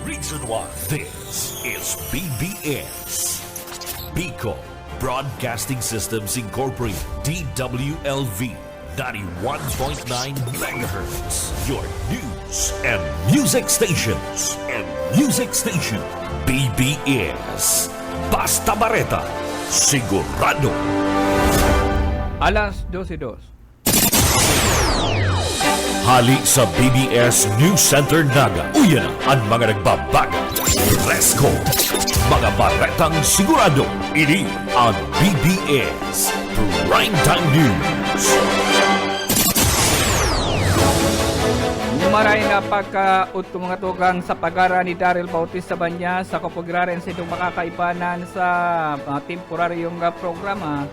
Reason why this is BBS. Bicol Broadcasting Systems Incorporated, DWLV 91.9 MHz. Your news and music stations. BBS. Basta Bareta. Sigurado. Alas 12:02. Hali sa BBS News Center Naga. Uyan ang mga nagbabaga. Fresco. Mga baretang sigurado. Ini ang BBS Primetime News. Maray na pagka-utong mga tugang sa pagara ni Daryl Bautista Banya sa kapugiraran sa itong makakaibanan sa temporaryong programa.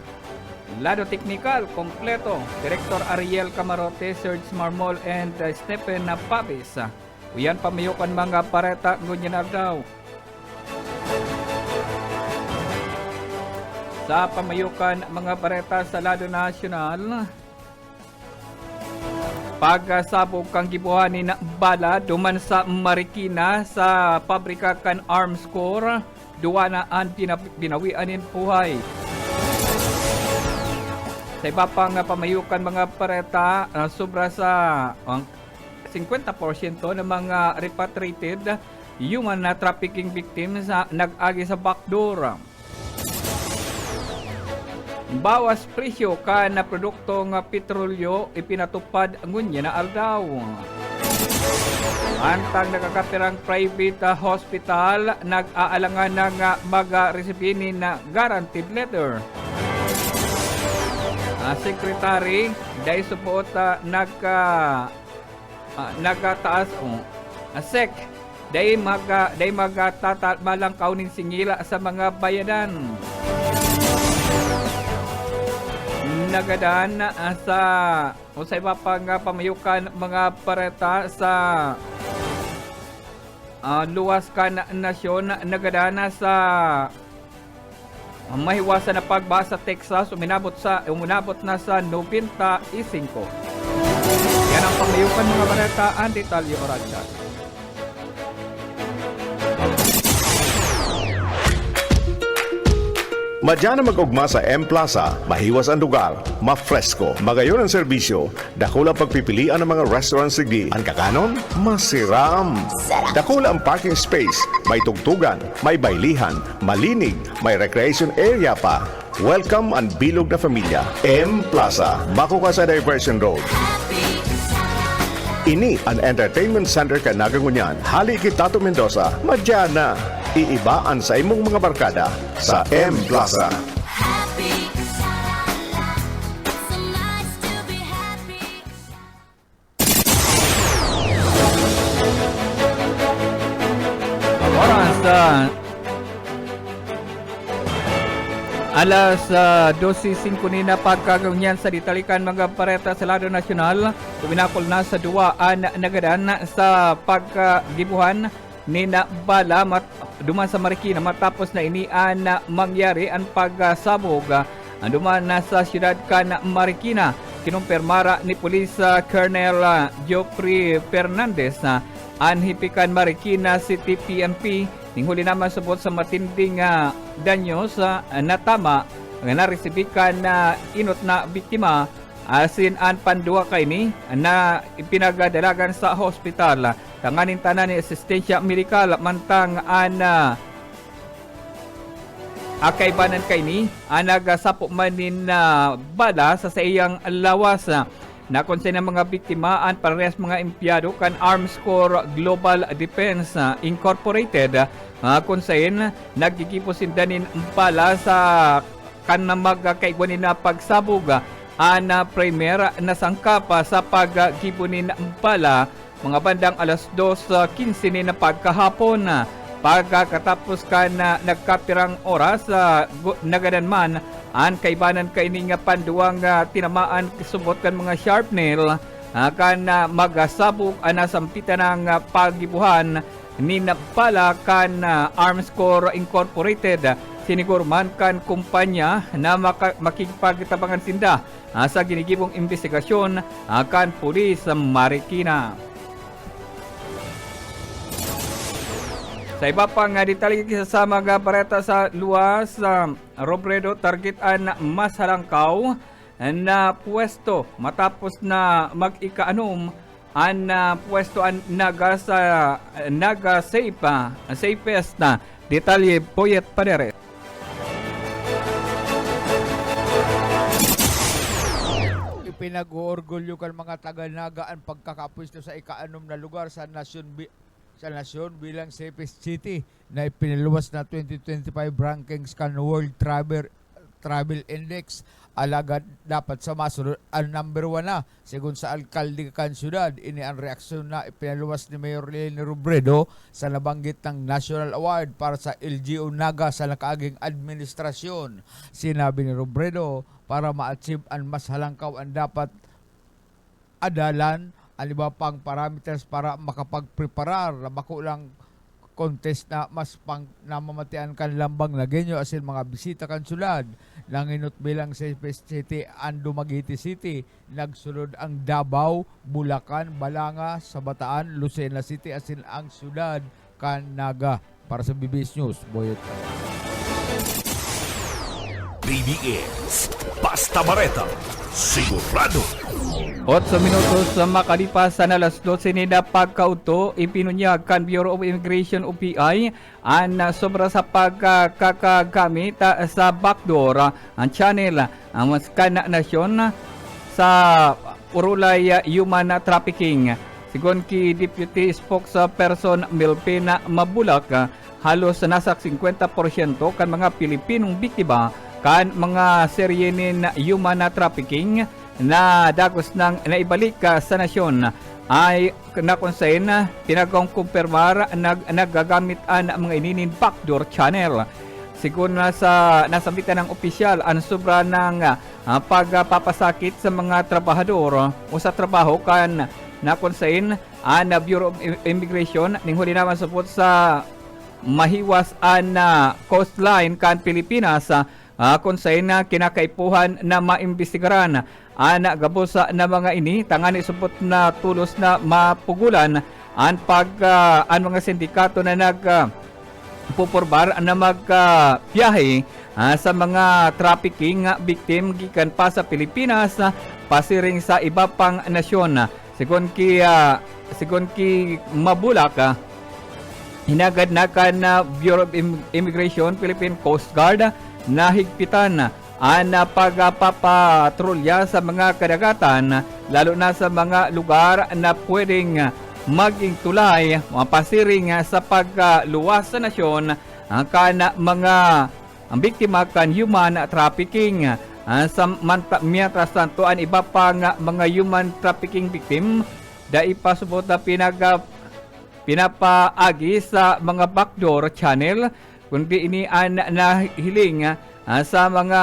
Lado Teknikal, kompleto. Director Ariel Camarote, Serge Marmol, and Stephen Pavis. Uyan pamayukan mga pareta ngunyan daw. Sa pamayukan mga pareta sa Lado National, pagkasabog kang gibuhanin na bala duman sa Marikina sa pabrika kan Arms Corps, duwa na ang binawianin buhay. Sa iba pang pamayukan mga pareta, sobra sa 50% ng mga repatriated human trafficking victims nag-agi sa backdoor. Bawas presyo ka na produktong petrolyo ipinatupad ngunya na aldaw. Antang nakakapirang private hospital nag-aalangan ng mag-resibinin na guaranteed letter. Secretary dahil support nagataas SEC dahil magtatalmalang kauning singila sa mga bayadan. Nagadan sa iba pang pamayukan mga pareta sa luwas kan nasyon, nagadana sa mahiwasan na pagba sa Texas uminabot na sa 95. Yan ang pamayukan mga balita, ang detalye oradya. Madya na mag-ugma sa M Plaza, mahiwas ang lugar, mafresko, magayon ang serbisyo, dakula pagpipilian ng mga restaurants sigdi. Ang kakanon, masiram. Dakula ang parking space, may tugtugan, may bailihan, malinig, may recreation area pa. Welcome ang bilog na pamilya. M Plaza, bako ka sa Diversion Road. Ini ang entertainment center ka Nagangunyan. Hali Tato Mendoza, madya na. Iibaan sa imong mga barkada sa M Plaza. Oras alas 12:05 na pagkagawnyan sa ditalikan mga pareta sa Lado National. Tuminakol na sa duwaan nagadan sa paggibuhan ni na bala duman sa Marikina matapos na inian na mangyari ang pagsabog duman na sa siyudad kan Marikina. Kinumpirmara ni Police Colonel Geoffrey Fernandez ang hipikan Marikina City PNP ninghuli naman subot sa matinding danyos na tama nga naresibikan na inot na biktima asin an pandua kay ni na ipinagadalagan sa hospital. Tanganin tanan ni asistensya medikal mantang an akaibanan kay ni nagasapo manin na bala sa iyang lawas. Nakonsay ng mga biktima ang parehas mga empleyado kan Arms Corps Global Defense Incorporated. Konsayin nagkikiposindanin bala sa kan magkaigwanin na pagsabog ang premier na sangkap sa paggibunin bala mga bandang alas 2:15 na pagkahapon. Pagkatapos ka na nagkapirang oras nagadan man ang kaibanan kaining panduang tinamaan subot kan mga sharp nail kan magasabog nasampitan ng paggibuhan ni napala kan Arms Corps Incorporated. Sinigurman kan kumpanya na makikipagtabangan sinda sa ginigibong investigasyon kan pulis sa Marikina. Sa iba pang detalye sa mga bareta sa luwas, Robredo targetan mas halangkaw na pwesto matapos na mag-ikaanom ang pwesto ang safest na detalye Poyet Pareres. Pinag-uorgulyo kan mga taga-Naga ang pagkakapwesto sa ika-6 na lugar sa nasyon bilang safest city na ipiniluwas na 2025 rankings kan World Travel Index. Alagad dapat sa masunod ang number 1 na sigun sa alkalde kan syudad. Ini ang reaksyon na ipinaluwas ni Mayor Leni Robredo sa nabanggit ng National Award para sa LGU Naga sa nakaaging administrasyon. Sinabi ni Robredo para ma-achieve ang mas halangkaw ang dapat adalan ang iba pang parameters para makapagpreparar na makulang contest na mas pang namamatian kan lambang Lagueño asin mga bisita kan sulad. Nanginot bilang safest city ang Dumaguete City. Nagsulod ang Davao, Bulacan, Balanga, Sabataan, Lucena City asin ang sudad kan Naga. Para sa BBS News, Boyet. BBS Basta Bareta, sigurado. 8 minutos sa makalipas sa alas 12 na pagkauto, ipinunyag kan Bureau of Immigration o PI ang sobra sa pagkakagamit sa backdoor ang channel ang kan nasyon sa urulay human trafficking. Sigon ki Deputy Spokesperson Melpina Mabulak, halos nasa 50% kan mga Pilipinong biktima kan mga seryenin human trafficking na dagos ng naibalik sa nasyon ay nakonsayin na tinagong kumpirmar nagagamit ang mga ininin backdoor channel. Sigun na sa nasabitan ng opisyal ang sobra ng pagpapasakit sa mga trabahador o sa trabaho kan nakonsayin ang Bureau of Immigration ning huli naman supot sa mahiwas ang coastline kan Pilipinas kung sa na kinakaipuhan na maimbestigaran ana gabusa na mga ini tangani supot na tulos na mapugulan ang mga sindikato na pupurbar na magbiyahe sa mga trafficking victim gikan pa sa Pilipinas pasiring sa iba pang nasyon. Sigon ki Mabulak, hinagad na kan Bureau of Immigration Philippine Coast Guard na higpitan ang pagpapatrolya sa mga kadagatan lalo na sa mga lugar na pwedeng maging tulay mapasiring sa pagluwas sa nasyon kan mga biktima kan human trafficking. Sa mientras tanto ang iba pang mga human trafficking victim dai pasubot na pinapaagi sa mga backdoor channel kundi ini ang nahiling sa mga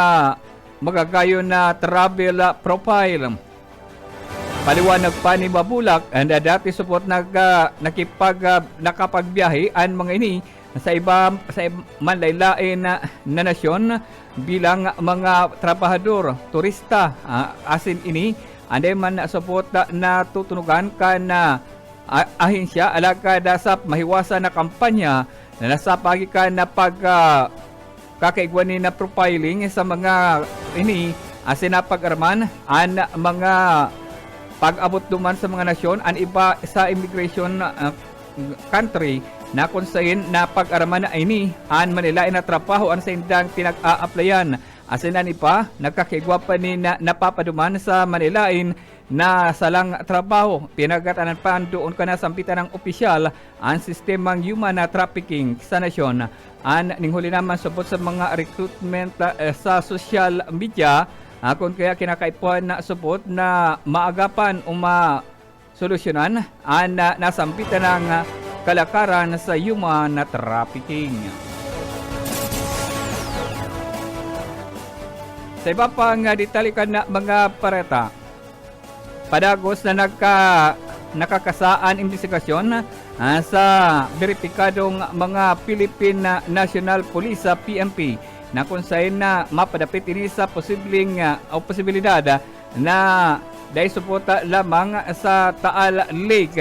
magagayon na travel profile. Paliwanag pa ni Babulak na dati support nakapagbiyahe ang mga ini sa manlaylain na nasyon bilang mga trabahador, turista. Asin ini anday man support na tutunugan ka na ahensya alagad sa mahiwasan na kampanya na nasa pagikan na kakaigwanin na profiling sa mga ini asin na pag-arman ang mga pag-abot duman sa mga nasyon ang iba sa immigration country na kunsain na pag-araman na ini ang manilain na trabaho ang sa indang pinag-a-applyan asin na iba nagkakaigwa pa ni na napapaduman sa manilain na salang trabaho. Pinagatanan pa doon ka na sampitan ng opisyal ang sistemang human trafficking sa nasyon. Ang ninghuli naman subot sa mga recruitment sa social media kung kaya kinakaipuan na subot na maagapan o masolusyonan ang nasampitan ng kalakaran sa human trafficking. Sa iba pang detalikan na mga pareta, padagos na nakakasaan investigasyon sa beripikadong mga Philippine National Police sa PNP na kung saan na mapadapit ini sa posibilidad na dahil suporta lamang sa Taal Lake.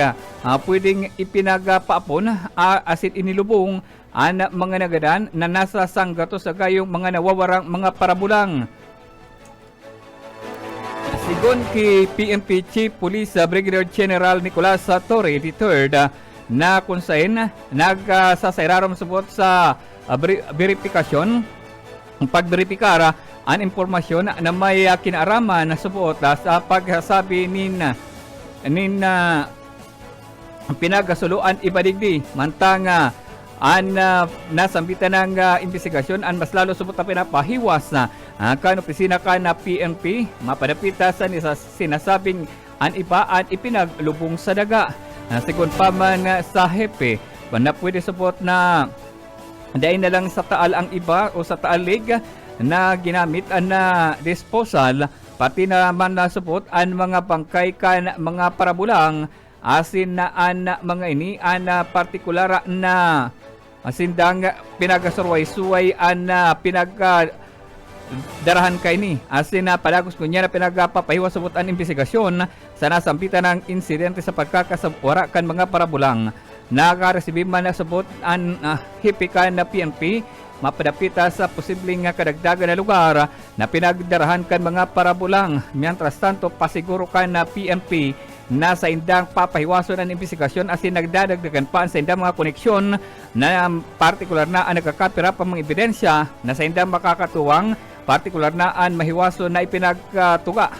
Pwedeng ipinagapaapon asin inilubong ang mga nagadan na nasa sanggato sa gayong mga nawawarang mga parabulang. Sigon kay PNP Chief Police Brigadier General Nicolas Torre III na kung saan nagsasairarom subot sa verifikasyon pagberipikara ang impormasyon na may kinaaraman na subot sa pagsasabi nin pinagasuluan ibadigdi mantang an nasambitan ng investigasyon an mas lalo subot na pinapahiwas kan opisina ka na PNP mapadapita sa sinasabing an iba at ipinaglubong sa daga. Sigon pa man sa hepe na pwede subot na dahil na lang sa Taal ang iba o sa Taal Lake na ginamit na disposal pati naman na subot ang mga bangkay kan mga parabulang asin na an mga ini an partikular na sindang pinagasurway-suway an darahan kay ni asin na palagos kunya na pinagapapahiwas subot ang investigasyon sa nasampitan ng insidente sa pagkakasawara kan mga parabulang. Nakaresibim man na subot ang hipikan na PNP mapadapita sa posibleng kadagdagan na lugar na pinagdarahan kan mga parabulang. Mientras tanto, pasiguro kan na PNP na sa indang papahiwason ang investigasyon asin nagdadagdagan pa sa indang mga koneksyon na partikular na ang nagkakapira pa mga ebidensya na sa indang makakatuwang partikular na ang mahiwason na ipinagtuga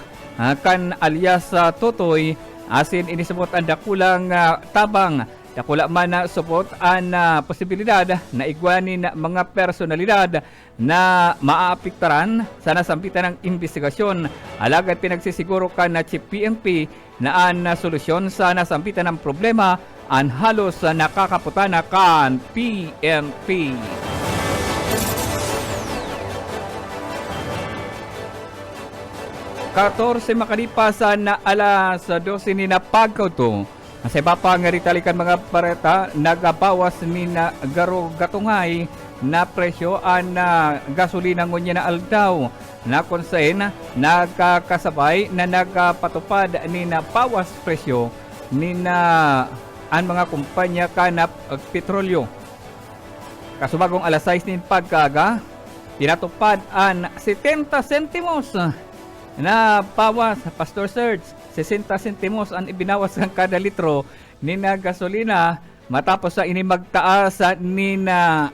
kan alias Totoy asin inisubot ang dakulang tabang. Dakula man na support ang posibilidad na igwanin mga personalidad na maaapektaran sa nasampitan ng investigasyon. Alagad pinagsisiguro ka na Chief PNP na ang solusyon sa nasampitan ng problema ang halos nakakaputana kan PNP. Katorse makalipas na alas 12 ni na pagkauto. Sa iba pa nga ritalikan mga pareta, nagabawas ni na gatungay na presyo ang gasolina ngunya na aldaw na konsen nagkakasabay na nagpatupad ni na bawas presyo ni na ang mga kumpanya kanap petrolyo. Kasubagong alas 6 nin pagkaga, tinatupad ang 70 sentimos na bawas, Pastor Serge. 60 sentimos ang ibinawas ng kada litro ni na gasolina matapos sa inimagtaas ni na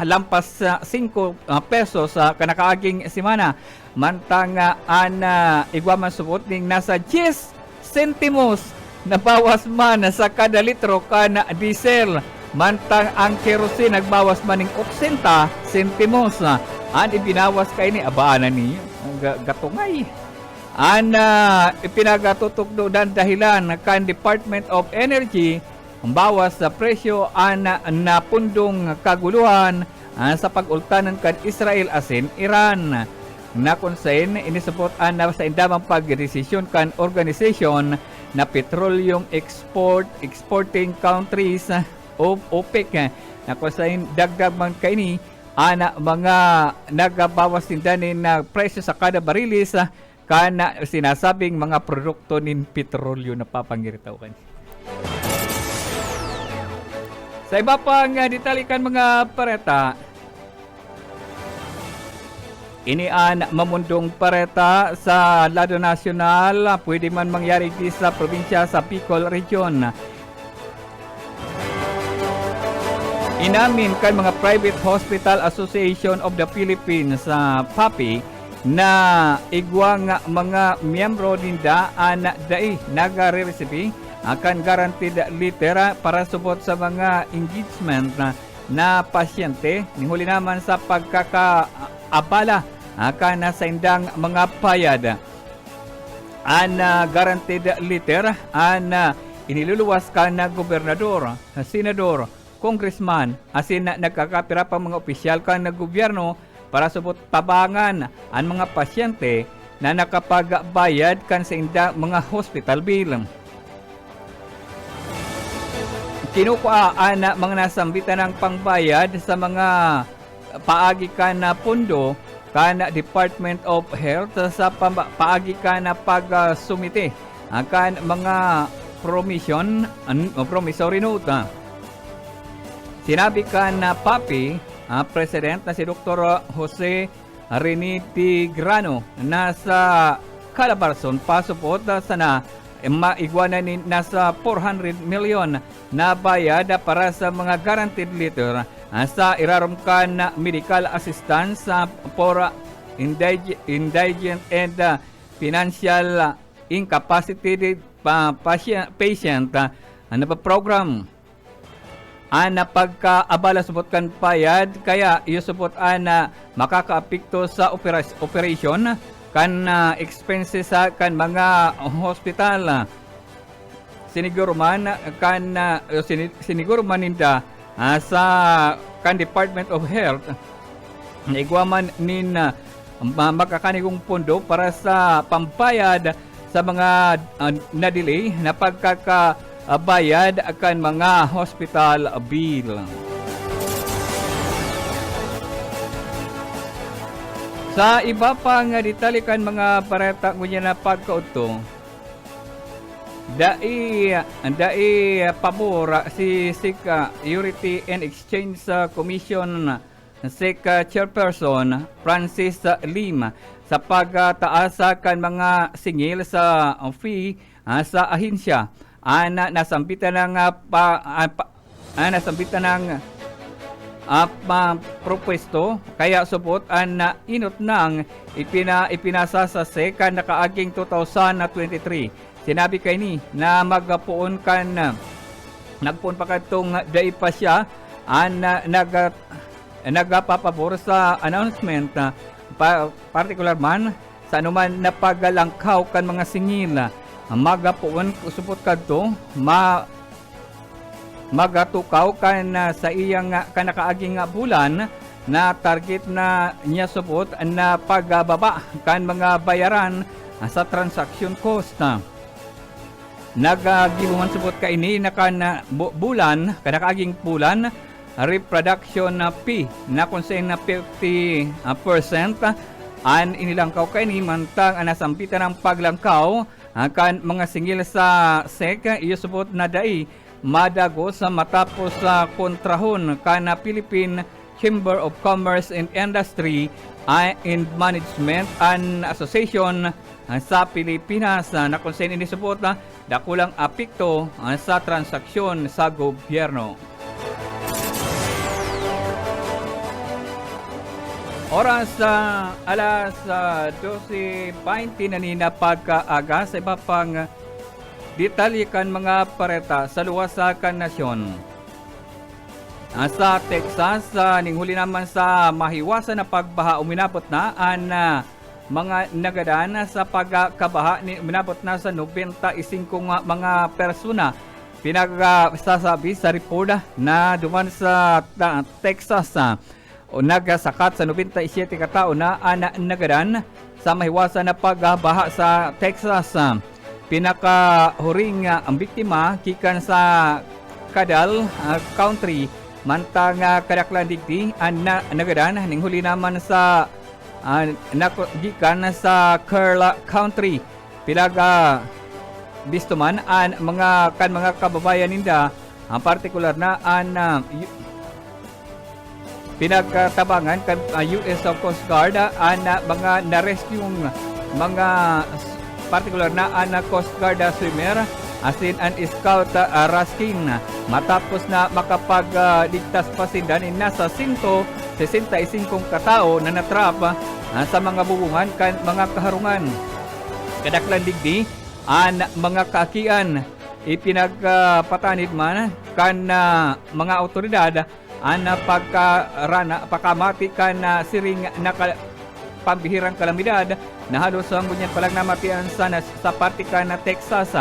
lampas sa 5 pesos sa kanakaaging semana. Mantang ang igwaman subot ning nasa 10 sentimos na bawas man sa kada litro kana diesel. Mantang ang kerosene nagbawas man ng 80 sentimos. Ang ibinawas kay ni abaanan ni gatungay. Ang ipinagatutukdo dan dahilan kan Department of Energy ang bawas sa presyo ang napundong kaguluhan sa pag-ultanan kan Israel asin Iran. Na konsen inisupot ang sa indamang pagdesisyon kan organisasyon na petroleum exporting countries of OPEC na konsen dagdag man kaini ana mga nagabawas tindanin na presyo sa kada barilis kana sinasabing mga produkto nin petrolyo na papangiritaw kan. Sa iba pang ditalikan mga pareta, inian mamundong pareta sa lado nasyonal, pwede man mangyari di sa probinsya sa Bicol Region. Inamin kan mga Private Hospital Association of the Philippines sa PAPI na igwang mga miyembro ninda an dai nagare-receive akan guaranteed letter para subot sa mga engagement na pasyente nihuli naman sa pagkakaabala akan sa indang mga payad. An guaranteed letter an iniluluwas ka na gobernador, senador, congressman asin nagkakapira pa mga opisyal ka na gobyerno para subot tabangan ang mga pasyente na nakapagbayad kan sa inda mga hospital bill. Kinukuhaan na mga nasambitan ng pangbayad sa mga paagi kan na pundo kan Department of Health sa paagi ka na pagsumite kan mga promissory note. Sinabi ka na papi, President na si Dr. Jose Rene Tigrano na sa Calabarzon pasupot sana maigwanan ni nasa 400 million na bayad para sa mga guaranteed letter sa irarumkan na medical assistance for indigent and financial incapacitated patient na program na pagkaabala subot kan payad kaya iusubot na makakaapekto sa operation kan expenses sa kan mga hospital. Siniguro man kan siniguro man ninda sa kan Department of Health naigwaman nin makakanigong pondo para sa pambayad sa mga na-delay na pagkakabayad akan mga hospital bill. Sa iba pang ditalikan mga pareta ngunya na pagkautong dai pabor si Security and Exchange Commission Chairperson Francis Lim sa pagtaas kan mga singil sa fee sa ahensya nasambitan ng propwesto kaya subot na inot nang ipinasa sa SEC na kaaging 2023. Sinabi kay ni na magpuon kan nagpuon pa kadtong dai pa siya nagapapabor sa announcement particular man sa anuman na paggalangkaw kan mga singil magapuon subot kadto magatukaw kan sa iyang kanakaaging bulan na target na niya subot na pagbaba kan mga bayaran sa transaction cost. Nagagibuman subot ka ini na kan bulan kanakaaging bulan reproduction fee na konsen na 50% an inilangkaw kay ni mantang nasampitan ng paglangkaw kan mga singil sa SEC iyo subot na dai madago sa matapos sa kontrahon kana Philippine Chamber of Commerce and Industry and Management and Association sa Pilipinas na konsen ini subot dakulang apekto sa transaksyon sa gobyerno. Oras sa alas 12:20 na nina pagkaaga sa iba pang detalyikan mga pareta sa luwas sa kanasyon. Sa Texas, ninghuli naman sa mahiwasan na pagbaha uminabot na mga nagadan sa pagkabaha uminabot na sa 95 mga persona. Pinagsasabi sa report na duman sa Texas o nagasakat sa 97 katao na nagadan sa mahiwasan na pagbaha sa Texas. Pinakahuring ang biktima gikan sa Cadal Country mantang kadaklan digdi nagadan ninghuli naman sa gikan sa Kerala Country. Pilaga bistuman mga kababayan ninda ang partikular na pinagtabangan kan US Coast Guard mga na-rescue mga partikular na Coast Guard swimmer asin an scout raskin matapos na makapagligtas pa sila ni nasa 165 katao na natrap sa mga bubungan kan mga kaharungan. Kadaklan digdi mga kaakian ipinagpatanid man kan mga otoridad pagkamati kan siring na pambihirang kalamidad na halos ang bunyan palang namatian sa partika na Texas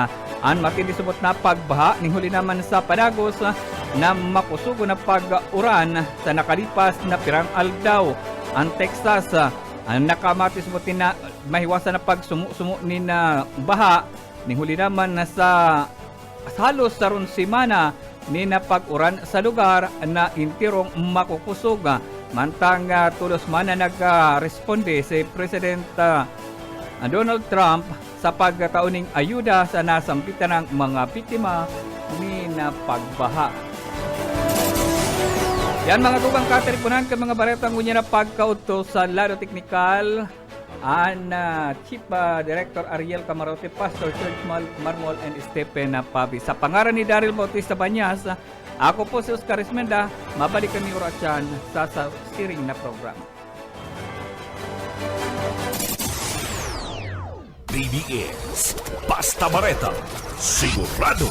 matindi subot na pagbaha ninghuli naman sa Padagos na makusugo na pag-uran sa nakalipas na pirang aldaw ang Texas nakamati subot na mahiwasan na pagsumu ni na baha ninghuli naman na sa halos sa ron semana ni na pag-uran sa lugar na intirong makukusog Mantang tulos man na nag-responde si President Donald Trump sa pagkatauning ayuda sa nasampitan ng mga biktima ni na pagbaha. Yan mga tubang kataripunan ka mga baretang unya na pagkauto sa lado teknikal an Chief Director Ariel Camarote, Pastor Serge Marmol and Stephen Pavi. Sa pangaran ni Daryl Bautista Banyas, ako po si Oscar Esmenda. Mabalik kami oras sa siring na program. BBS Basta Bareta, sigurado.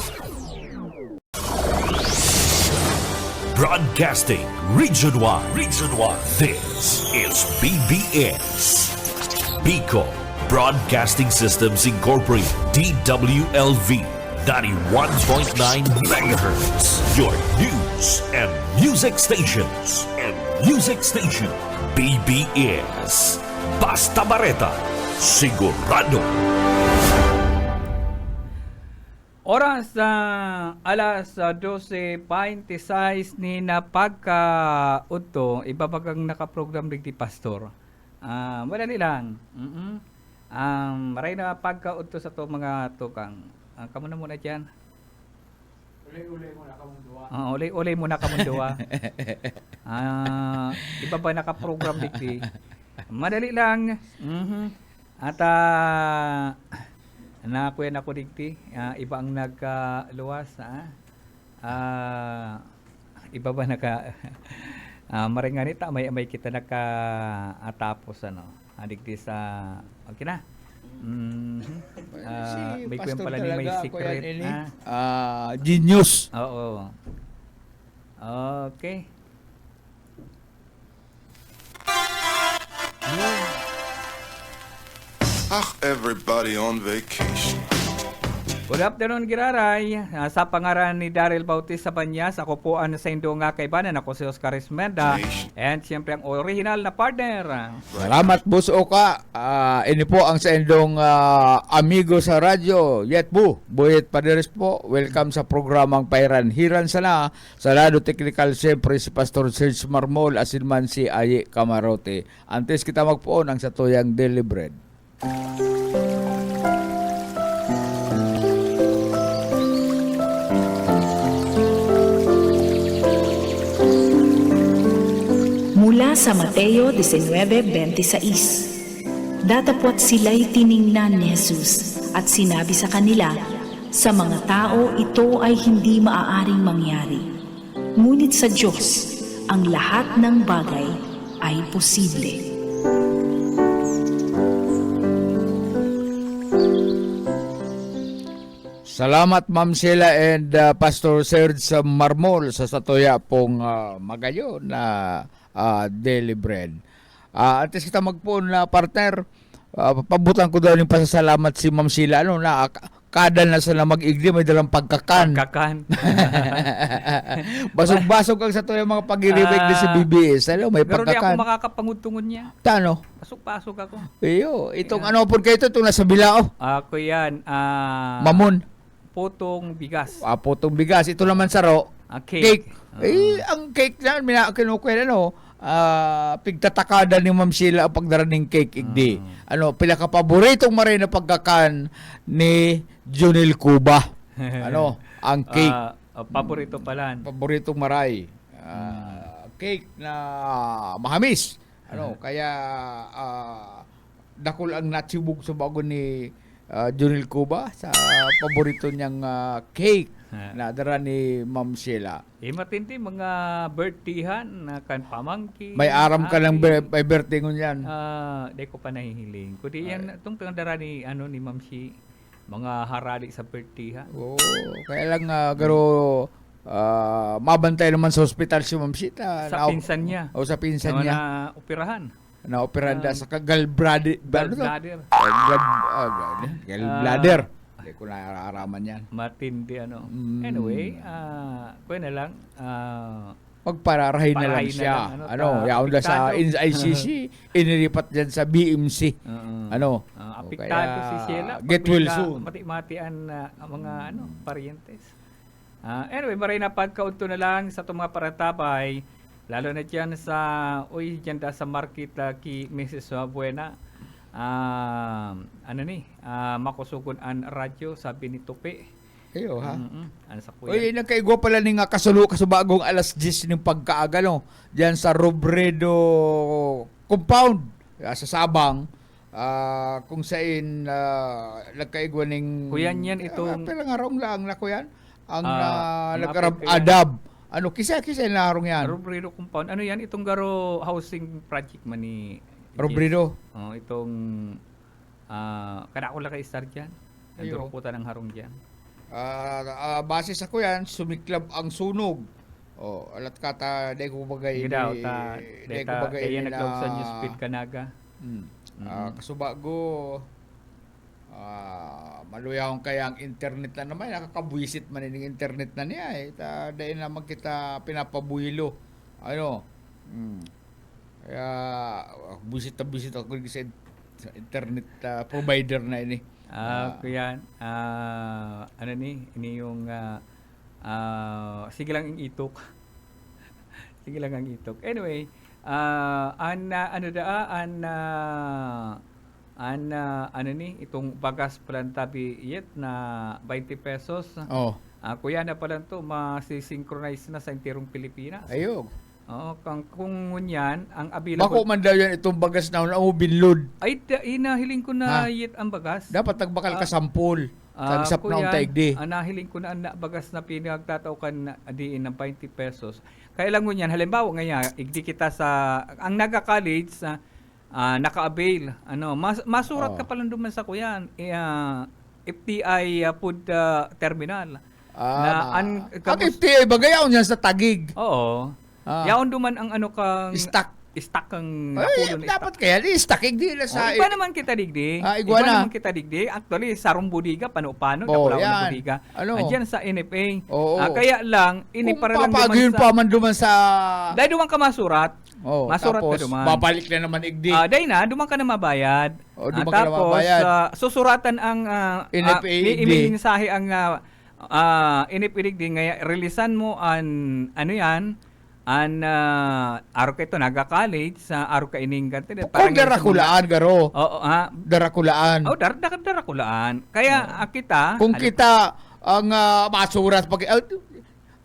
Broadcasting Region 1. This is BBS. Bicol Broadcasting Systems Incorporated, DWLV, 91.9 megahertz. Your news and music stations. BBS Basta Bareta, sigurado. Oras alas 12:26 ni na pagka-udto, ibabagang nakaprogram rin ti Pastor. Wala nilang. Maray na pagka-udto sa to mga tukang. Kamu na muna dyan. Uli-uli mo na kamong duwa. Uli-uli muna kamong duwa. Iba ba nakaprogram rin? Madali lang. At nakuyan ako digti, iba ang nagluwas, iba ba maringanita, may kita nakatapos, digti sa, okay na. May kuyan pala ni may secret. Genius. Oo. Okay. Everybody on vacation. Good afternoon, Giraray. Sa pangaran ni Daryl Bautista Banyas, ako po ang sa indo nga kaibanan. Ako si Oscar Esmenda. And siyempre ang original na partner. Salamat, Boss Oka. Ini po ang sa indong amigo sa radyo. Yet bu, Buyet Paderes po. Welcome sa programang Pairan Hiran Sana. Sa lado technical, siyempre si Pastor Serge Marmol, asinman si Aye Camarote. Antes kita magpuon ang sa tuyang Daily Bread. Mula sa Mateo 19:26, datapwat sila'y tiningnan ni Jesus at sinabi sa kanila, sa mga tao ito ay hindi maaaring mangyari. Ngunit sa Diyos, ang lahat ng bagay ay posible. Salamat Ma'am Sheila and Pastor Serge Marmol sa satuya pong magayon na Daily Bread. Antes kita magpuon na partner, pabutan ko daw ng pasasalamat si Ma'am Sheila na kada na sila mag-igli may dalang pagkakan. Basog-basog ang satuya mga pag-iribig di sa BBS. May Pero di pagkakan. ako makakapangutungod niya. Tano? Pasok-pasok ako. Iyo, itong ano po kayo itong nasa bilao. Ako yan. Mamon. Potong bigas. Potong bigas. Ito naman saro. Cake. Ang cake na kinukuha pigtatakada ni Ma'am Sheila ang pagdaraning cake igdi. Pila ka paboritong maray na pagkakan ni Junel Cuba. Ang cake. Paborito pala. Paboritong maray. Cake na mahamis. Kaya dakol ang natsibog sa bago ni Junel Cuba sa paborito niyang cake na dara ni Ma'am Sheila. Matindi mga birthday-han na kan pamangkin. May aram ka lang may birthday ngun yan. Di ko pa nahihiling. Kundi yan itong dara ni ni Ma'am Shi, mga harali sa birthday-han. Kaya lang garo mabantay naman sa ospital si Ma'am Sheila. Sa pinsan niya. Sa pinsan niya. Na operahan. Na-operanda sa gallbladder. Gallbladder. Gallbladder. Hindi ko naaraman yan. Matindi Anyway, kuya na lang. Magpararahin na lang siya. Yaon na sa ICC, inilipat dyan sa BMC. Apektado si Sheila. Get well soon. Mati-matian mga parientes. Anyway, maray na pagkaunto na lang sa itong mga paratabay. Lalo na dyan sa, dyan da sa market ki Mrs. Buena. Makusugon an radyo, sabi ni Tupi. Ayo ha. Ano sa kuya? Oy, nagkaigwa pala ni nga kasubagong alas 10 ng pagkaaga no. Diyan sa Robredo compound sa Sabang. Kung saan nagkaigwa ning Kuyan yan itong- pero nga rong lang na kuyan. Ang malapit kayo. adab. Ano kisa na harong yan? Robredo compound. Ano yan? Itong garo housing project man ni Robredo. Itong kadako lang kay star dyan. Ayo. Nanduro ng harong dyan. Base sa kuyan, sumiklab ang sunog. Alat kata dai ko bagay Gidaw ta data kaya naglaog sa newsfeed kanaga. Kasubago maluyahon kaya ang internet na naman nakakabwisit man yung internet na niya dahil naman kita pinapabuyilo kaya buwisit ako sa internet provider na ini Kuya, ini yung sige lang ang itok. Sige lang ang itok. Anyway, itong bagas plantabi yet na 20 pesos. Kuya na pala to masisynchronize na sa entirong Pilipinas. Ayog. Kung ngunyan, ang available... Bako man daw yan itong bagas na binload. Ay, inahiling ko na yet ang bagas. Dapat nagbakal ka sampol. Tagsap na ang taigdi. Nahiling ko na ang bagas na pinagtataukan na diin ng 20 pesos. Kaya lang ngunyan, halimbawa ngayon, igdi kita sa... Ang naga-college, naka-avail. Masurat ka palang duman sa kuyan. FTI food terminal. Ang FTA bagayaw niya sa tagig. Oo. Yaon duman ang stock kang napulo na dapat kaya i-stock di na sa iba naman kita digdi. Igwa naman kita digdi. Actually, sarong budiga paano dakulaw na budiga. Andiyan sa NFA. Kaya lang para lang duman pa man duman sa dahil duman ka masurat. Masurat tapos, ka duman. Babalik na naman igdi. Dahil na duman ka na mabayad. Duman ka na mabayad. Susuratan ang NFA iminsahe ang NFA digdi ngaya releasan mo araw ka ito naga-college sa araw ka ininggan kung darakulaan garo darakulaan darakulaan kaya kita kung kita ang masurat pag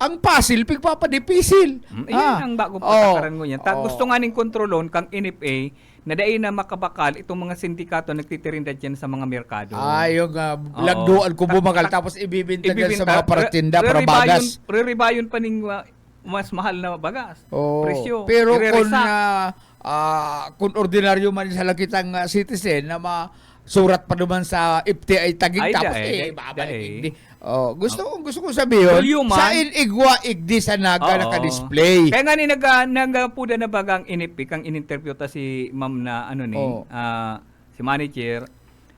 ang pasil pigpapadipisil yan ang bagong patakaran mo yan gusto nga ning kontrolon kang NFA na dahil na makabakal itong mga sindikato nagtitirinda dyan sa mga merkado yung lagduan ko bumakal tapos ibibinta dyan sa mga paratinda para bagas re-rebayon pa ning mas mahal na bagas. Presyo. Pero kung ordinaryo man sa lakitang citizen na masurat pa naman sa FTI tagig tapos babalik. Gusto ko sabihin sa inigwa igdi sa naga naka-display. Kaya nga ni nagapuda na bagang NFP kang in-interview ta si ma'am na si manager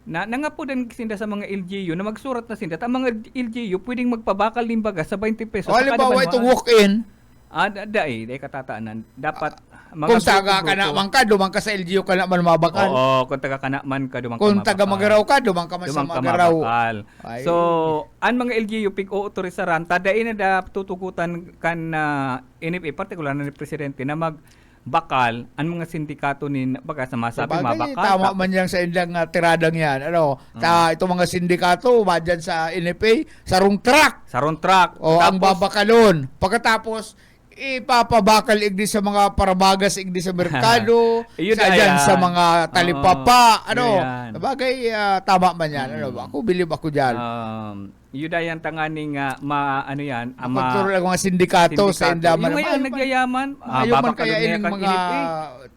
na nangapudan sinda sa mga LGU na magsurat na sinda. Ang mga LGU pwedeng magpabakal ng bagas sa 20 pesos. Halimbawa itong walk-in. Dahil katataanan. Dapat kung taga ka na man ka, dumang ka sa LGU ka na man mabakal. Oo, kung taga ka na man ka, dumang ka kung mabakal. taga Magaraw ka, dumang ka man sa Magaraw. So, ang mga LGU pig-autorisaran, tadain na da tutugutan kan NFA, partikular na ni Presidente, na bakal ang mga sindikato ni baga sa masabi mabakal. Tama man yang sa ilang tiradang yan. Itong mga sindikato madyan sa NFA, sarong truck. Ang babakalon. Pagkatapos ipapabakal igdi sa mga parabagas igdi sa merkado, sa mga talipapa, bagay tama man yan. Ako bilib ako diyan. Yudayan tanganing kontrol ang mga sindikato sa indaman. Yung ngayon nagyayaman, man kaya ining mga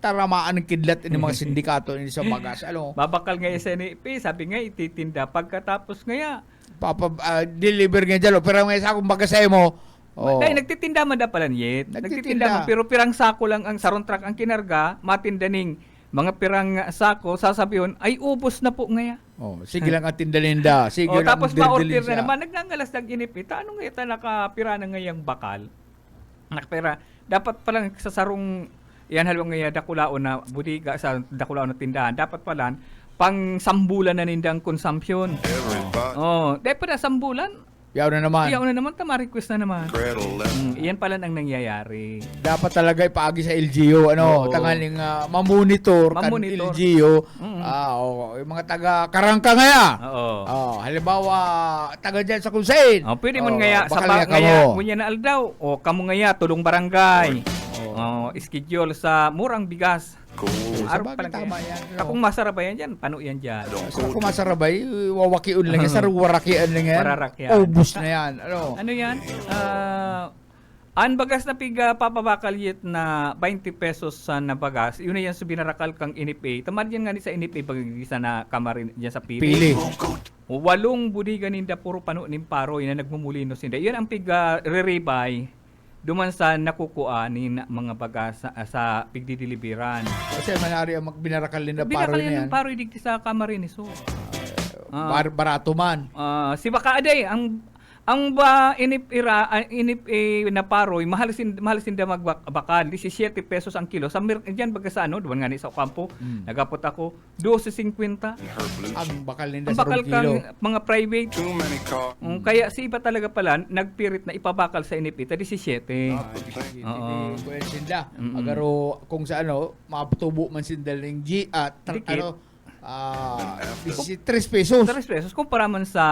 taramaan ng kidlat ini mga sindikato ini sa bagas. Babakal nga sa NFA, sabi nga ititinda pagkatapos nga deliver nga dyan. Pero nga sa akong bagasay mo, dahil nagtitinda man da pala niyet. Nagtitinda man, pero pirang sako lang ang sarong truck ang kinarga, matindaning mga pirang sako, sasabihin, ay ubos na po ngaya. Sige lang ang tindalinda. Sige lang tapos ma-order na naman, nagnangalas ng inipita. Anong ita nakapira na ngayang bakal? Nakapira. Dapat palang sa sarong, yan halawang ngaya dakulaon na budiga, sa dakulaon na tindahan, dapat palang pang sambulan na nindang consumption. Everybody. Dapat na sambulan, Yaw na naman. Iyaw na naman, request na naman. Gretel left. Yan pala ang nangyayari. Dapat talaga ipaagi sa LGU, Oo. tangaling mamonitor kan Mamonitor. LGU. Yung mga taga Karangka ngaya. Oo. Halimbawa, taga dyan sa Kunsain. Pwede man ngaya sa bakal ngaya, kamo. ngunya na aldaw. O kamo ngaya, tulong barangay. Schedule sa murang bigas. Cool. Araw Sabagay, pa lang tama kaya. yan. Akong masarap ba yan dyan? Pano yan dyan? Sa kumasarabay, wawakiun lang yan. Sarwarakian lang yan. Wararakyan. Ubus na yan. Ano? Ano yan? Ang bagas na piga papabakal yet na 20 pesos sa nabagas, yun na yan sa binarakal kang inipay. Tamad yan nga ni sa inipay pagigisa na kamarin dyan sa pili. Pili. O 8 budigan ninda puro pano ning paroy na nagmumulino sinda. Yan ang piga re-rebay duman sa nakukuanin mga bagas sa pigdidiliberan. Kasi manari ang magbinarakal din na paro Binakal na yan. yan ng paroy digdi sa kamarin so. Barato man. Si baka aday ang ba inip na paroy mahal sinda magbakal 17 pesos ang kilo sa diyan baga sa ano duman nga ni sa kampo nagapot ako 12.50 Her blue. Ang bakal ninda ang sa bakal kilo. kang mga private. Too many cars. Kaya si iba talaga pala nagpirit na ipabakal sa inip 17. Oo. Kuya sinda. Agaro kung sa ano, matubo man sinda ng G at Dikit. 3 pesos. 3 pesos kumpara man sa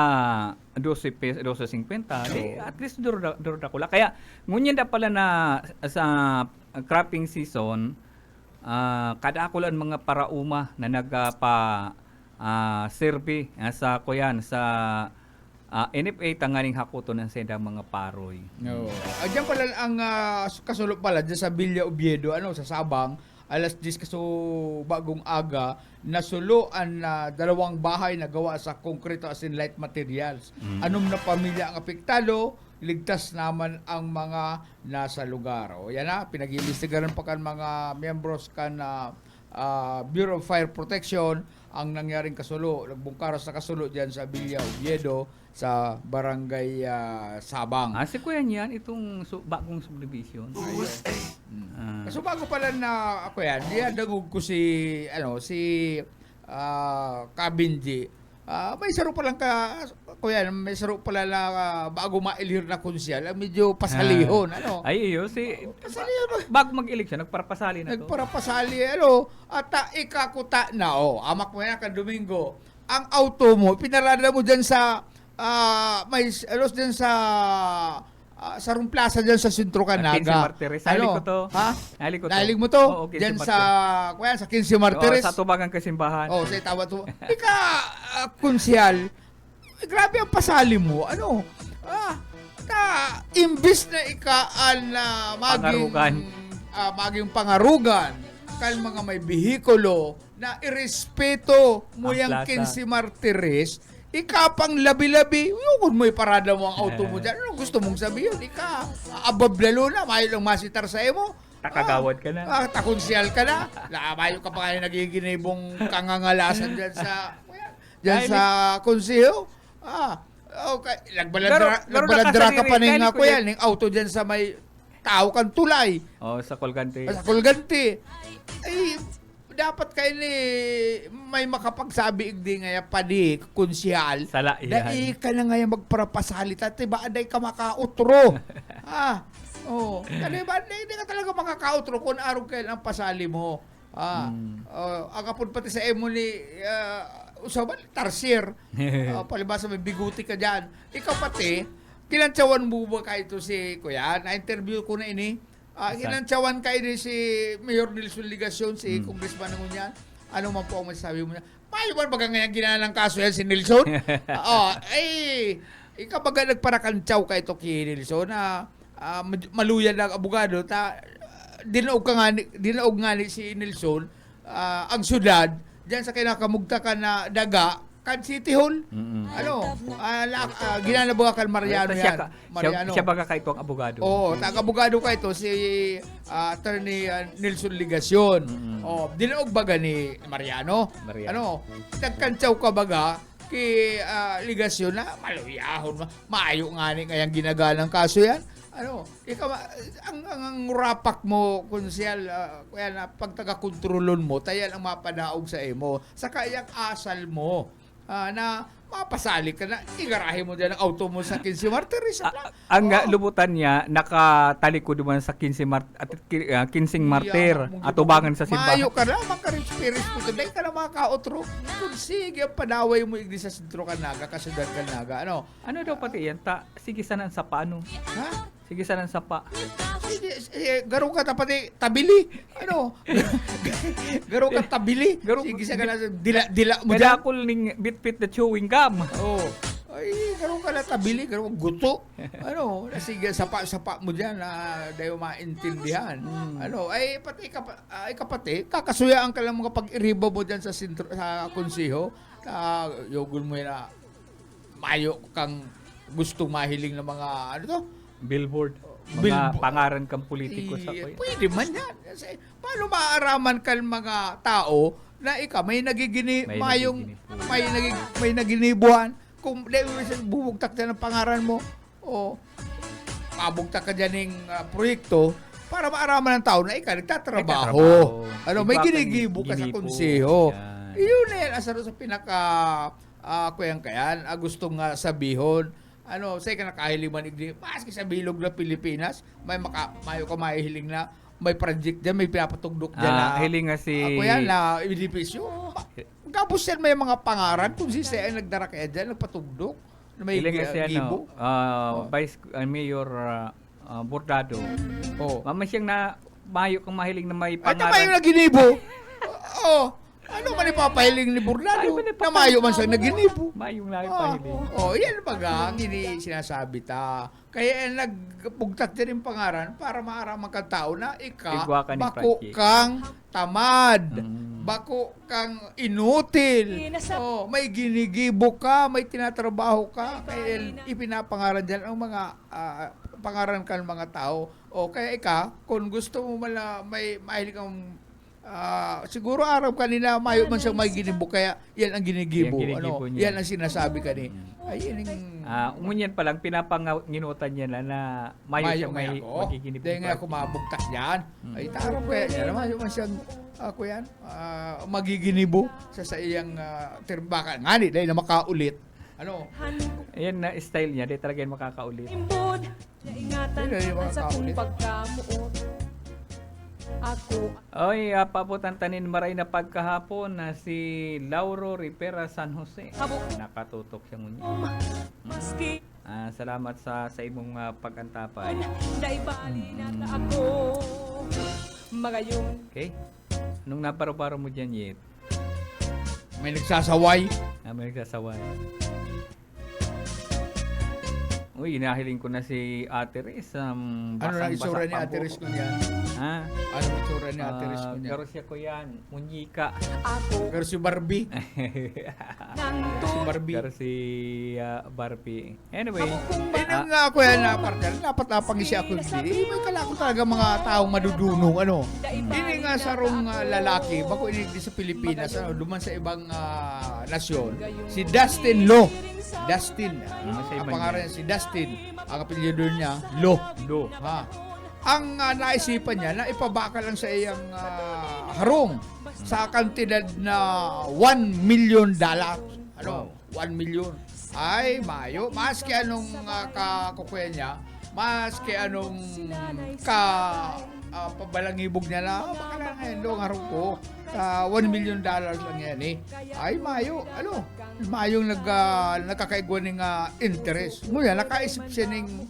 12 pesos 12.50 at least duro da kula kaya ngunyan da pala na sa cropping season kada akulan mga parauma na nagpa survey sa kuyan sa NFA tanganing hakuton ng senda mga paroy. No. Diyan pala ang kasulok pala dyan sa Villa Oviedo, sa Sabang, alas 10 kaso bagong aga, nasuluan na 2 bahay na gawa sa konkreto as in light materials. Anong na pamilya ang apektado, ligtas naman ang mga nasa lugar. O yan na, pinag-iimbestigaran pa kan mga membros kan Bureau of Fire Protection ang nangyaring kasulo. Nagbungkaras na kasulo dyan sa Villa Oviedo sa Barangay Sabang. Si kuya niyan itong bagong subdivision. So bago pala na ako yan, dagog ko si Kabinji. May saro pa lang may saro pala na bago ma-elhir na konsyal, medyo pasalihon, Ay iyo Pasalihon. bago mag-eleksyon nagparapasali na to. Nagparapasali, at ikakuta na, amak mo yan ka Domingo. Ang auto mo, pinarada mo dyan sa dyan sa Room Plaza dyan sa Sentro Canaga. 15 Martires. Nahilig ko to. Ha? Nahilig ko to. Nahilig mo to? Oo, 15 Dyan Martires. sa 15 Martires. Sa tubagang kasimbahan. Sa itawa to. Ika, konsyal, grabe ang pasali mo. Imbis na ikaan na maging pangarugan kal mga may bihikulo na irespeto mo Ang yung plaza. 15 Martires, ikapang labi-labi, yung mo iparada mo ang auto mo dyan. Ano gusto mong sabihin? Abab lalo na, mayo lang masitar sa imo. Takagawad ka na. Takonsyal ka na. Mayo ka pa kayo nagiginibong kangangalasan dyan sa konseho. Okay. Nagbaladra ka pa ning ako yan. Ning auto dyan sa may tao kan tulay. Sa Colgante. Sa Colgante. Ay, dapat kayo may makapagsabi igdi ngaya padi konsyal. Sala yan. Dai ka na ngaya magparapasalita. Diba, aday ka makautro. Kaya ba, hindi ka talaga makakautro kung araw kayo ang pasali mo. Ang kapon pati sa emo ni usaban, tarsier. Palibasa may biguti ka dyan. Ikaw pati, kinantsawan mo ba kayo ito si Kuya? Na-interview ko na ini. Kinantsawan kayo ni si Mayor Nelson Ligacion, si Congressman ng yan. Ano man po ang masasabi mo niya? Mayo ba ngayon ginalang kaso yan si Nelson? Ikaw baga nagparakantsaw ka ito kay Nelson na maluyan ng abogado dinaog nga ni si Nelson ang syudad diyan sa kinakamugta ka na daga kan City Hall. Ginanabaga kan Mariano yan. Siya baga ka itong abogado. Taga-abogado ka ito si Attorney Nelson Ligacion. Dinaog baga ni Mariano. Nagkantsaw ka baga kay Ligacion na maluyahon maayo nga ni ngayang ginagalang kaso yan. Ikaw, ang rapak mo, konsyal, kaya na pagtaga-kontrolon mo, tayan ang mapadaog sa imo. Sa kayang asal mo, na mapasali ka na, igarahe mo dyan ang auto mo sa 15 Marte. Ang lubutan niya, nakatalikod naman sa 15 Martir, atubangan sa simbahan. Mayo ka na, makarespiris po. Dahil ka na makaotro. Kung sige, panaway mo igdi sa sentro Kanaga, kasundan Kanaga. Ano? Ano daw pati yan? Sige sanan sa paano? Ha? Sige sanan sa pa. Sige, garo ka tapati tabili. Ano? Garo ka tabili. Sige sa kana dila mo dyan. Kadakol ning bit-bit na chewing gum. Oh. Ay, garo ka na tabili, garo ka guto. Ano? Sige, sapa mo dyan na dayo maintindihan. Ano? Ay, kapati, kakasuyaan ka lang mga pag-iriba mo dyan sa sentro, sa konseho. Yogol mo yun na mayo kang gustong mahiling ng mga, ano to? Billboard. Mga Billboard. pangaran kang politiko sa kuya. Pwede man yan. Kasi, paano maaaraman ka ng mga tao na may nagigini, may naginibuhan. Kung dahil bubugtak dyan ang pangaran mo, o mabugtak ka dyan ng proyekto, para maaraman ng tao na nagtatrabaho. Ano, may ginigibo ka sa konseho. Yun na yan, asaro sa pinaka kuyang kayan, gustong sabihon. Ano, say ka nakahiliman igdi, maski sa bilog na Pilipinas, mayo ka mahihiling na may project dyan, may pinapatugdok dyan na hiling nga si ako yan na edipisyo. Tapos yan may mga pangaran kung si ay nagdara kaya dyan, nagpatugdok na may hiling nga si gibo. Vice Mayor Bordado. Mama siyang na mayo kang mahiling na may Ay, tama pangaran. yung naginibo. Ano man ipapahiling ni Bordado? Na mayo man siya naginibo. Mayong lang pahiling. Yan baga, ang sinasabi ta. Kaya nagpugtak din yung pangaran para maaraman kang tao na Igwa ka ni bako Frankie. kang tamad. Bako kang inutil. May ginigibo ka, may tinatrabaho ka. Kaya ipinapangaran dyan ang mga pangaran ka ng mga tao. Kaya kung gusto mo may mahilig kang siguro araw kanina mayo man siyang may ginibo kaya yan ang ginigibo. Yan ang sinasabi kanina. Ayun yung umunyan pa lang pinapanginutan niya na mayo siya may magiginip. Dahil nga ako mabugtak yan. Ay tarap kaya yan. Mayo man siyang ako yan magiginibo sa iyang terbakan. Nga dahil na makaulit. Ano? Ayan na style niya, di talaga yan makakaulit. Ingatan sa kung pagkamuot. Oy, pabutan tanin maray na pagkahapon na si Lauro Rivera San Jose. Nakatutok siya ngunyan. Salamat sa imong pag-antapay. Okay. Anong naparo-paro mo dyan, Yet? May nagsasaway. May nagsasaway. Uy, inahiling ko na si Ate Riz. Ano na isura ni Ate Riz ko niyan? Ha? Ano isura ni Ate Riz ko niyan? Garosya ko yan. Munyika. Pero si Barbie. Si Barbie. Si Barbie. Anyway. Ayun nga ako yan na partner. Dapat napag-isya ako. May kalako talaga mga taong madudunong. Ano? Hindi nga sarong lalaki. Bako ini sa Pilipinas. Duman sa ibang nasyon. Si Dustin Lo. Dustin. Ang pangalan niya si Dustin. Ang apelyido niya, Lo. Ha. Ang naisipan niya na ipabaka lang sa iyang harong sa kantidad na $1 million. Ano? 1 million. Ay, mayo. Maski anong kakukuya niya, maski anong pabalangibog niya na, baka lang ngayon, ang harong ko. $1 million lang yan eh. Ay, mayo. Ano? Mayong nakakaigwa ng interest. Ngunyan, nakaisip siya ng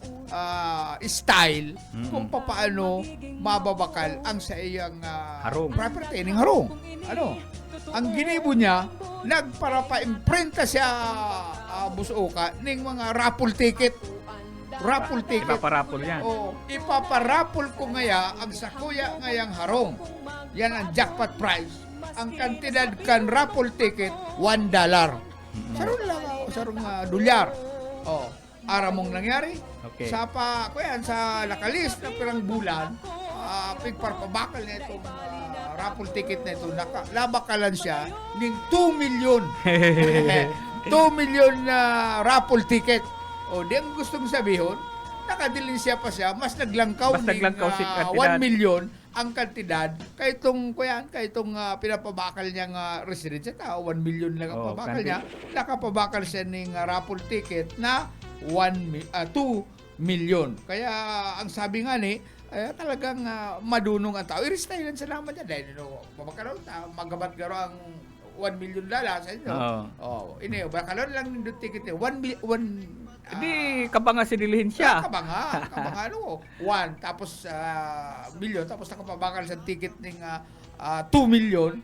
style kung paano mababakal ang sa iyang property ng harong. Ano? Ang ginibo niya, nagpara-pa-imprenta siya busuka ng mga raffle ticket. Raffle ticket. Ipaparapol yan. Ipaparapol ko ngaya ang sakuya ngayang harong. Yan ang jackpot prize. Ang kantidad kan raffle ticket, $1. Sarong lang ako, sarong dolyar. Ara mong nangyari. Okay. Sa nakalist na pirang bulan, pigparpabakal na itong raffle ticket na ito, labakalan siya ng 2 million. 2 million na raffle ticket. Di ang gustong sabihin, nakadilin siya pa siya, mas naglangkaw si 1 million ang kantidad kay itong pinapabakal niyang residensya, 1 million lang ang pabakal niya, nakapabakal siya ng raffle ticket na 2 million. Kaya ang sabi nga ni, talagang madunong ang tao. I-restylan sa naman niya dahil babakaron magabat garo ang 1 million dollars sa inyo. Ini bakaron lang ng ticket niya 1 Hindi kabanga sinilihin siya. Kabanga 1 tapos million tapos nakapabakal sa ticket ng 2 million.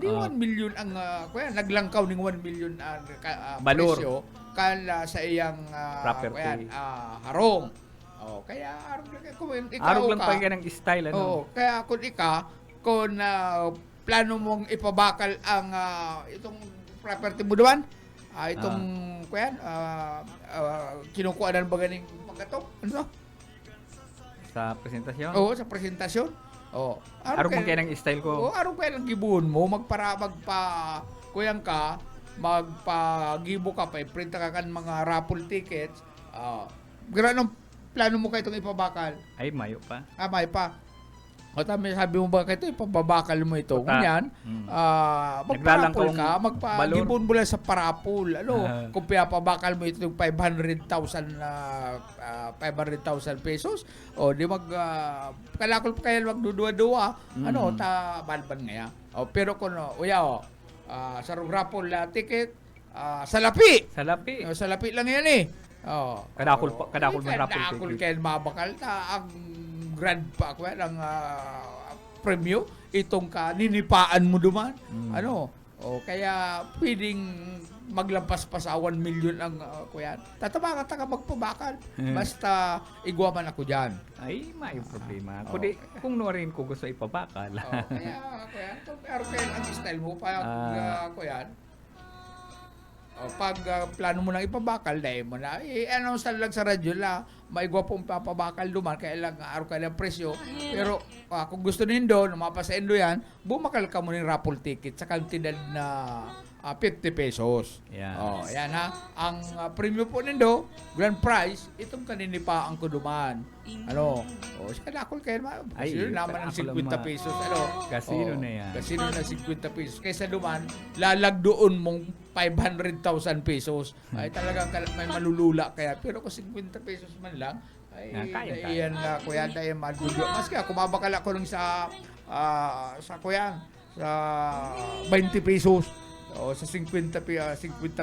Di 1 million ang naglangkaw ng 1 million Balor. presyo sa iyang Property. harong. Kaya Arog lang pa yan ng style, ano? kaya kung plano mong ipabakal ang itong property mo doon, kinukuha na ba ganing pagkatok? Ano? Sa presentasyon? Oo, sa presentasyon. Arog mo kaya ng style ko. Araw kaya ng gibuon mo, kuyang ka, magpagibo ka pa, print ka kan mga raffle tickets. Anong plano mo kayo itong ipabakal? Ay, mayo pa. May pa. O tama, sabi mo ba kayo ipababakal mo ito? Ganyan, magparapol ka, magpagibon mo lang sa parapol. Kung pinapabakal mo ito yung 500,000 pesos, di kalakol pa kayo magdudua-dua, balban nga yan. Pero kung, sa raffle ticket, salapi! Salapi lang yan eh. Kadakol mo raffle Kadakol ticket. kayo mabakal ang grand pa ako ang premyo itong ninipaan mo duman. Kaya pwedeng maglampas pa sa 1 million ang kuyan. Tatabangan ka magpabakal. Basta igwaman ako diyan. Ay, may problema. Kung rin ko gusto ipabakal. Kaya kuyan, pero ang style mo pa kuyan. Pag plano mo nang ipabakal, dahil mo na, i-announce lang sa radyo na may gwapong papabakal duman, kaya lang araw ka lang presyo. Pero kung gusto nindo, lumapa sa indo yan, bumakal ka mo ng raffle ticket sa kantidad na 50 pesos. Yeah. Yan ha. Ang premium po nindo, grand prize, itong kaninipaan ko duman. Siya nakul kayo naman. Kasi naman ang 50 pesos. Kasino na yan. Kasino na 50 pesos. Kaysa duman, lalagdoon mong 500,000 pesos. Ay talagang may malulula kaya. Pero kung 50 pesos man lang, ay iyan nga kuya, dahil madulo. Maski ako, mabakal ako nung sa kuya, sa 20 pesos. Sa 50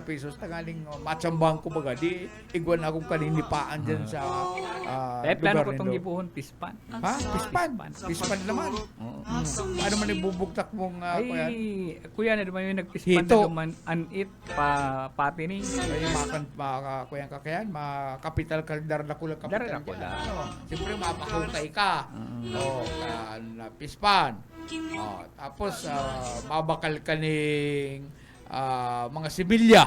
pesos tangaling matsambang ko baga di igwan akong kaninipaan dyan sa plano lugar ko itong nindo. gibuhon, pispan. Pispan naman. Ano man ibubugtak mong Kuya na naman yung nagpispan Hito. na naman anit pati ni. ay kuyang kakayan kapital kalidar na kulang kapital. Dar na kula. Siyempre mapakutay ka. Pispan. Tapos mabakal ka ning mga sibilya.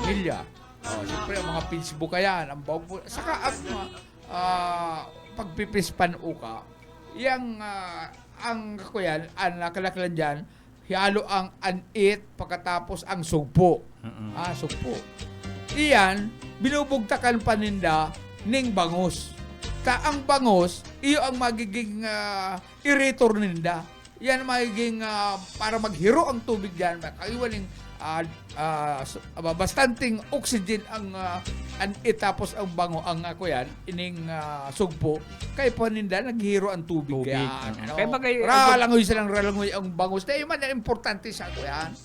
Sibilya. Siyempre ang mga Facebook yan, ang bawang saka pagpipispan ka, yang ang kuyan, ang nakalaklan dyan, halo ang anit pagkatapos ang sugpo. Sugpo. Iyan, binubugtakan paninda ning bangus. Ang bangus, iyo ang magiging irritor ninda. Yan magiging para maghiro ang tubig diyan, makaiwaling bastanting oxygen ang tapos ang bango ang yan ining sugpo kay paninda naghiro ang tubig yan. Kaya bagay ralangoy ang bangus. Dahil man yan importante sa yan.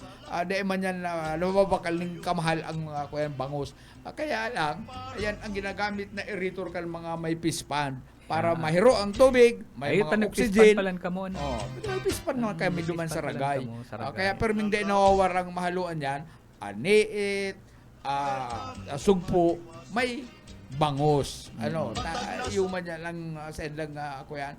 Dahil man yan lumabakal ng kamahal ang kuyan bangus. Kaya lang, ayan ang ginagamit na irritor kan mga may pispan para mahiro ang tubig, may mga oxygen. Palan ka mo. May pispan naman kami duman sa ragay. Saragay. Kaya perming di nawawarang mahaluan yan, aniit, sugpo, may bangus. Yung man yan lang sa lang ako yan,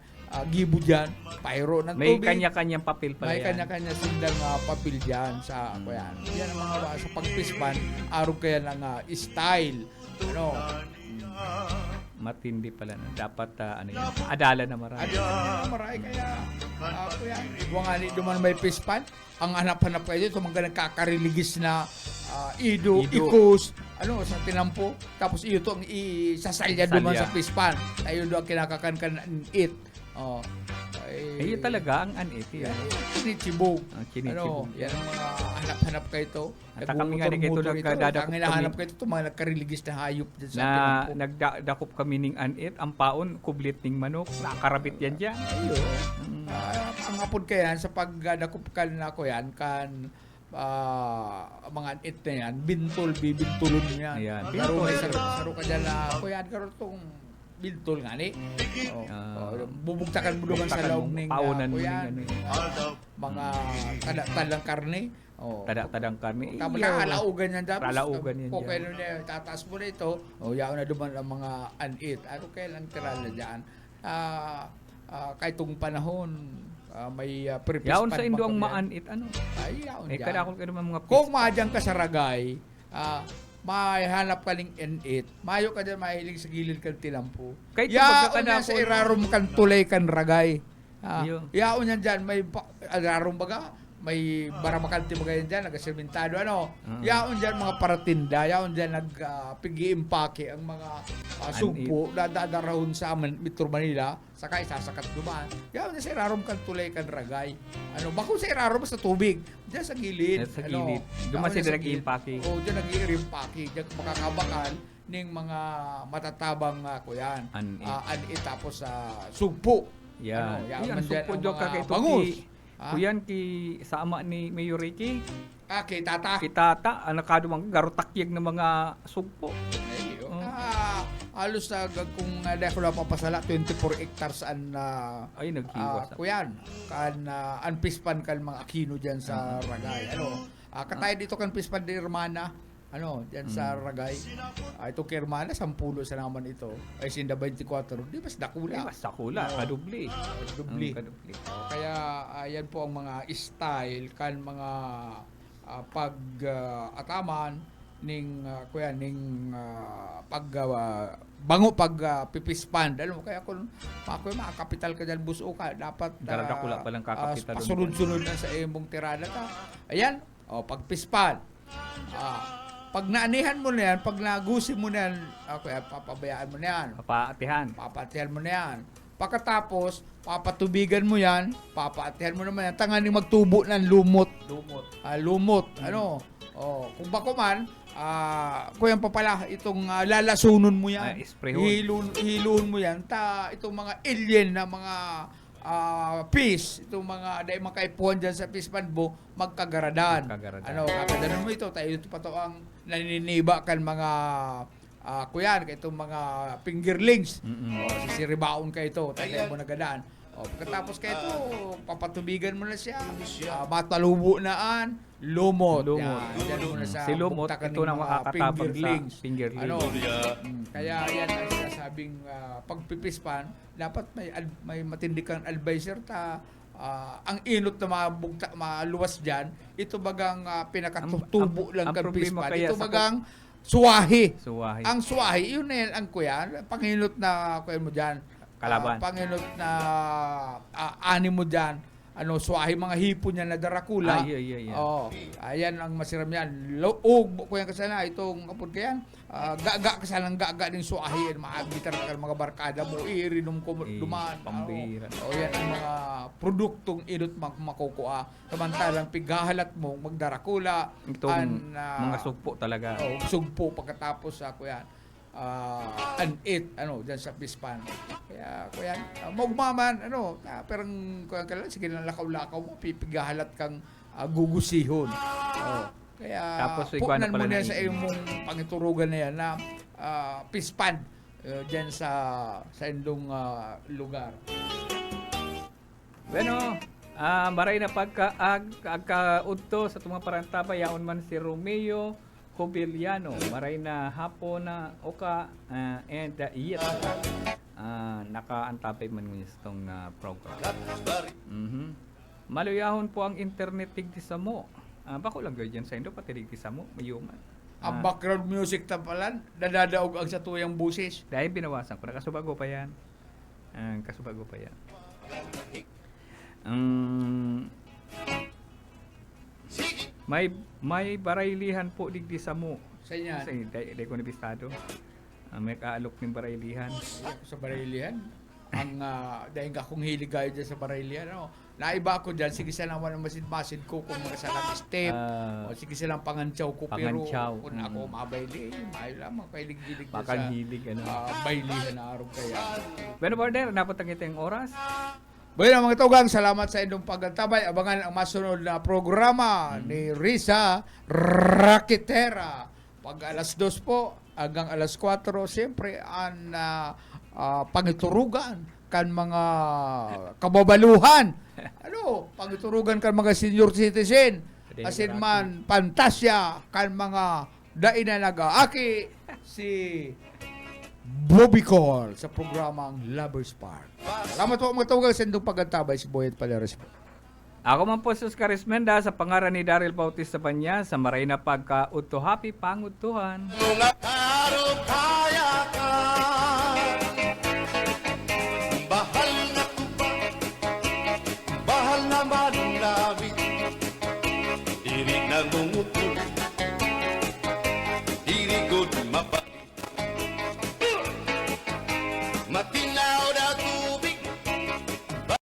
gibo dyan, pyro ng May tubig. kanya-kanyang papel pala May yan. kanya-kanya sindang papel dyan sa ako yan. Yan ang mga sa pagpispan, araw kaya ng style. Matindi pala na. Dapat adala na marami. Marami kaya ako yan. Iba nga ni duman may pispan, ang hanap-hanap kayo dito, mga nagkakariligis na ido, ikos, sa tinampo. Tapos ito ang isasalya duman sa pispan. Tayo doon ang kinakakan-kan it. Ayun talaga ang anit yan. Chinichibog. Chinichibog. Yan ang mga hanap-hanap kayo ito. At kami nga ni kayo nagdadakop Ang hinahanap kayo ito, mga nagkariligis na hayop dyan sa Na Pinampo. nagdakop kami ning anit, ang paon, kublit ning manok, nakarabit yan dyan. Ayun. Ang apod kaya sa pagdakop kan ako yan, kan mga anit na yan, bibintulon yan. Ayan, Garo bintol. saro ka dyan na, ako yan, garo itong bintol nga ni. Bubugtakan mo naman sa Bubugtakan loob mo, ng paunan mo kuyan, ning mga talang karne. Tada-tadang kami. Tapos lalaugan yan dapat. Lalaugan yan Kung dyan. kailan na tataas mo na ito, yaon na duman ang mga anit. Ano kailan tira na dyan? Kahit itong panahon, may prepis Yaon sa indo ang maanit, ano? Ay, yaon Eh, dyan. kada ako kayo mga Kung maadyang ka sa ragay, may hanap ka ning N8, mayo ka dyan mahilig sa gilid kang tinampo. Kahit Yaon kumbaga yan sa kadapon. irarom kang tulay kan ragay. Iyo. Yaon yan dyan, may irarom baga, may baramakanti baga yan dyan, nagasermentado, ano. Yaon dyan mga paratinda, yaon dyan nagpigi-impake ang mga sumpo, dadarahon sa Metro Manila, saka isasakat dumaan. Yaon dyan sa irarom kang tulay kan ragay. Ano, bako sa irarom sa tubig, dyan sa gilid. Sa gilid. Duman sila nag-iimpake. Oo, dyan nag-iimpake. Dyan makakabakan ning mga matatabang kuyan. Anit tapos sa sumpo. Yan. Yaon Yan, man dyan supo ang dyan ka mga kay bangus. Tuki. Kuyan ki sa ama ni Mayor Ricky. Kay tata. Kitata, nakadumang garotakyag ng mga sugpo. Halos na kung dahil ko na papasala 24 hectares an Ay, naghiwas. kuyan kan anpispan kan mga akino diyan sa Ragay. Katay dito kan pispan di Hermana diyan sa Ragay. Ito kay Hermana 10 sa naman ito. Ay sinda 24, di mas dakula. Basta kula, kadubli. Dubli. Kadubli. Kaya ayan po ang mga style kan mga pag-ataman ning kuya ning pipispan. Alam mo kaya kung ako mga kapital ka diyan buso ka dapat Daradakula pa lang kakapital. pasunod-sunod na sa imong tirada ka. Ayan, pagpispan. Pag naanihan mo na yan, pag nagusin mo na yan, papabayaan mo na yan. Papatihan mo na yan. Pagkatapos, papatubigan mo yan, papaatihan mo naman yan. Tanganing magtubo ng lumot. Lumot. Kung bako man, kuya pa pala, itong lalasunon mo yan. Hilun mo yan. Itong mga alien na mga fish, itong mga dahil makaipuan dyan sa fish pan mo, magkagaradan. Kakadanan mo ito, tayo ito pa to ang naniniba kan mga kuyan, itong mga fingerlings. Sisiribaon ka ito, tayo mo nagadaan. Pagkatapos ka ito, papatubigan mo na siya. Matalubo naan, lumot. Yan mo na sa Si lumot, buktakan ito ng na mga makakatabang sa fingerling. Kaya yan ang sinasabing pagpipispan, dapat may matindi kang advisor ang inot na maluwas dyan, ito bagang pinakatutubo lang kang pispan. Ito bagang suwahi. Ang suwahi, yun na yan ang kuyan. Panginot na kuyan mo dyan. Kalaban. Panginot na ani mo dyan. Suwahi mga hipon niya na darakula. Ayan ang masiram yan. Kuyan kasana, itong kapod kayan. Gaga kasana ng gaga din suwahi. Maagitar ka mga barkada mo. Irinom ko duman. Pambira. Yan ang mga produktong inot makukuha. Samantalang pighahalat mo, magdarakula. Itong mga sugpo talaga. Sugpo pagkatapos ako yan. Anit, dyan sa pispan. Kaya, kuya, maugmaman, perang, kuya ka lang, sige lang lakaw-lakaw mo, pipigahalat kang gugusihon. Kaya, tapos, punan mo na sa imong pangiturugan na yan na pispan dyan sa indong lugar. Bueno, maray na pagka-udto sa tumang parantaba, yaon man si Romeo Cobiliano, maray na hapon na oka and iyat nakaantapay man mo itong program. Maluyahon po ang internet tigdi sa mo. Bako lang gawin dyan sa indo, pati tigdi sa mo, mayuman. Ang background music tapalan, nadadaog ang sa tuyang busis. Dahil binawasan ko, nakasubago pa yan. May baraylihan po digdi sa mo. Sa inyan. Kasi dahil ko nabistado. May kaalok ng baraylihan. Sa barilihan. ang dahil nga kung hilig kayo dyan sa Barilla, no? Naiba ako dyan, sige silang wala masid-masid ko kung mga salang step, o sige silang pangantsaw ko, pero Pangantsaw. kung ako mabayli, may lamang kailig-gilig ko Bakang sa hilig, ano. baylihan na araw kaya. Bueno, partner, napatang itong oras. Bueno, mga tugang, salamat sa inyong pagtabay. Abangan ang masunod na programa ni Risa Rakitera. Pag alas 2 po, hanggang alas 4, siyempre, ang pangiturugan kan mga kababaluhan. Ano, pangiturugan kan mga senior citizen. Asin man, pantasya kan mga dainanaga. Aki, si Bobby Cole sa programang Lovers Park. Salamat po mga tugang sa inyong pagtabay. Si Boyet Paleres po. Ako man po sus Carismenda sa pangaran ni Daryl Bautista Panya sa maray na pagka-uto-happy pangutuhan. Bahal na tuba, bahal na manlawit, irig na gumuto,